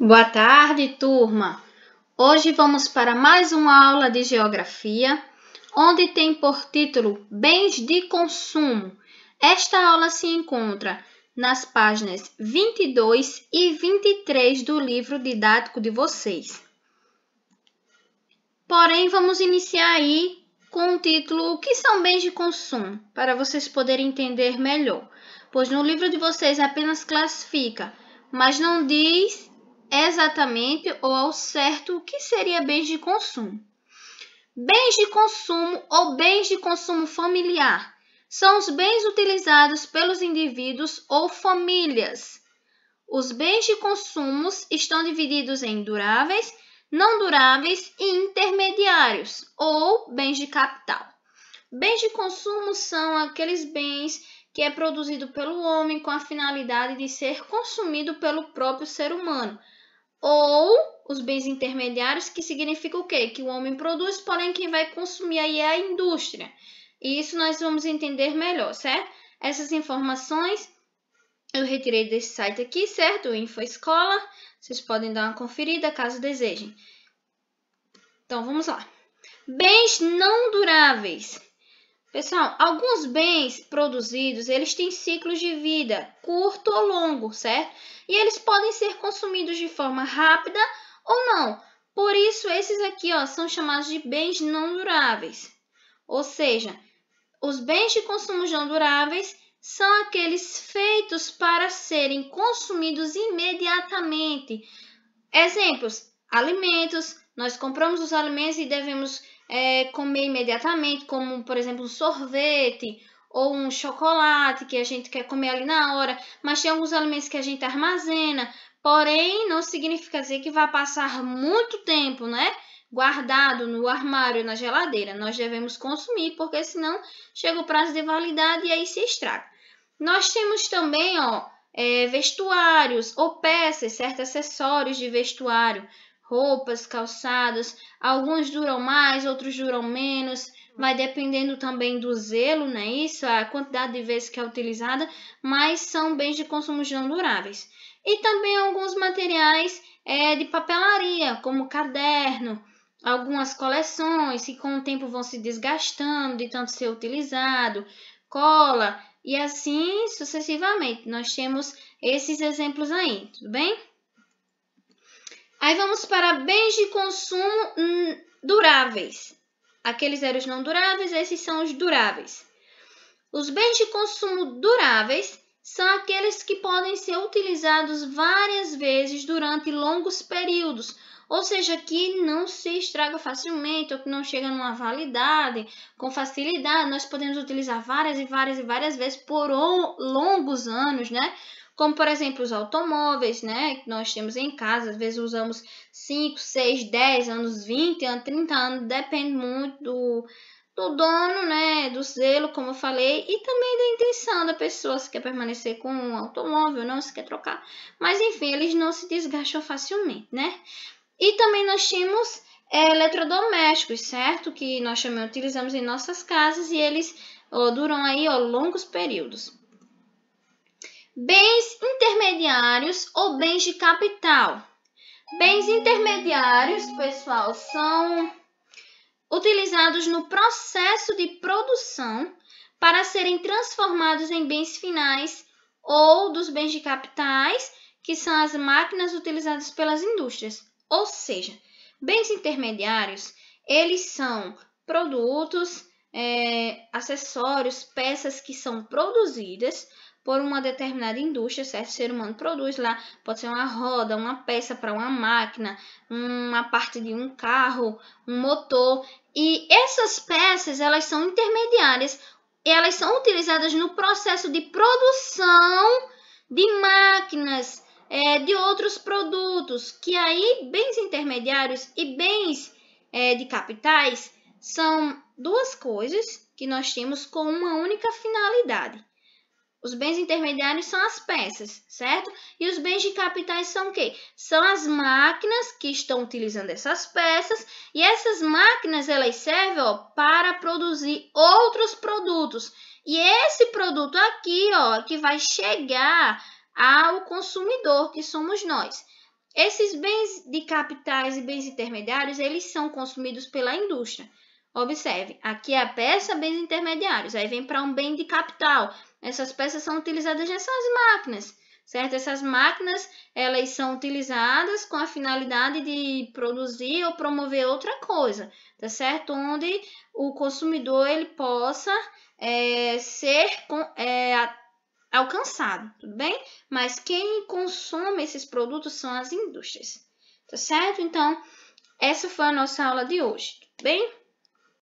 Boa tarde, turma! Hoje vamos para mais uma aula de Geografia, onde tem por título Bens de Consumo. Esta aula se encontra nas páginas 22 e 23 do livro didático de vocês. Porém, vamos iniciar aí com o título O que são bens de consumo, para vocês poderem entender melhor, pois no livro de vocês apenas classifica, mas não diz exatamente ou ao certo o que seria bens de consumo. Bens de consumo ou bens de consumo familiar são os bens utilizados pelos indivíduos ou famílias. Os bens de consumo estão divididos em duráveis, não duráveis e intermediários, ou bens de capital. Bens de consumo são aqueles bens que é produzido pelo homem com a finalidade de ser consumido pelo próprio ser humano. Ou os bens intermediários, que significa o quê? Que o homem produz, porém quem vai consumir aí é a indústria. E isso nós vamos entender melhor, certo? Essas informações eu retirei desse site aqui, certo? O InfoEscola. Vocês podem dar uma conferida caso desejem. Então, vamos lá. Bens não duráveis. Pessoal, alguns bens produzidos, eles têm ciclos de vida curto ou longo, certo? E eles podem ser consumidos de forma rápida ou não. Por isso, esses aqui são chamados de bens não duráveis. Ou seja, os bens de consumo não duráveis são aqueles feitos para serem consumidos imediatamente. Exemplos, alimentos. Nós compramos os alimentos e devemos comer imediatamente, como, por exemplo, um sorvete ou um chocolate que a gente quer comer ali na hora. Mas tem alguns alimentos que a gente armazena, porém não significa dizer que vai passar muito tempo, né? Guardado no armário, na geladeira. Nós devemos consumir, porque senão chega o prazo de validade e aí se estraga. Nós temos também, vestuários ou peças, certo? Acessórios de vestuário, roupas, calçados. Alguns duram mais, outros duram menos. Vai dependendo também do zelo, né? Isso, a quantidade de vezes que é utilizada, mas são bens de consumo não duráveis. E também alguns materiais de papelaria, como caderno, algumas coleções que com o tempo vão se desgastando de tanto ser utilizado, cola e assim sucessivamente. Nós temos esses exemplos aí, tudo bem? Aí vamos para bens de consumo duráveis. Aqueles eram os não duráveis, esses são os duráveis. Os bens de consumo duráveis são aqueles que podem ser utilizados várias vezes durante longos períodos, ou seja, que não se estraga facilmente ou que não chega numa validade com facilidade. Nós podemos utilizar várias e várias vezes por longos anos, né? Como, por exemplo, os automóveis, né? Que nós temos em casa, às vezes usamos 5, 6, 10 anos, 20 anos, 30 anos, depende muito do dono, né, do zelo, como eu falei, e também da intenção da pessoa, se quer permanecer com um automóvel, não se quer trocar. Mas, enfim, eles não se desgastam facilmente, né? E também nós temos eletrodomésticos, certo? Que nós também utilizamos em nossas casas e eles duram aí longos períodos. Bens intermediários ou bens de capital. Bens intermediários, pessoal, são utilizados no processo de produção para serem transformados em bens finais ou dos bens de capitais, que são as máquinas utilizadas pelas indústrias. Ou seja, bens intermediários, eles são produtos, acessórios, peças que são produzidas por uma determinada indústria, certo? O ser humano produz lá, pode ser uma roda, uma peça para uma máquina, uma parte de um carro, um motor. E essas peças, elas são intermediárias, elas são utilizadas no processo de produção de máquinas, de outros produtos, que aí bens intermediários e bens de capitais são duas coisas que nós temos com uma única finalidade. Os bens intermediários são as peças, certo? E os bens de capitais são o quê? São as máquinas que estão utilizando essas peças e essas máquinas elas servem para produzir outros produtos. E esse produto aqui, que vai chegar ao consumidor, que somos nós. Esses bens de capitais e bens intermediários, eles são consumidos pela indústria. Observe, aqui é a peça, bens intermediários, aí vem para um bem de capital. Essas peças são utilizadas nessas máquinas, certo? Essas máquinas, elas são utilizadas com a finalidade de produzir ou promover outra coisa, tá certo? Onde o consumidor ele possa ser alcançado, tudo bem? Mas quem consome esses produtos são as indústrias, tá certo? Então, essa foi a nossa aula de hoje, tudo bem?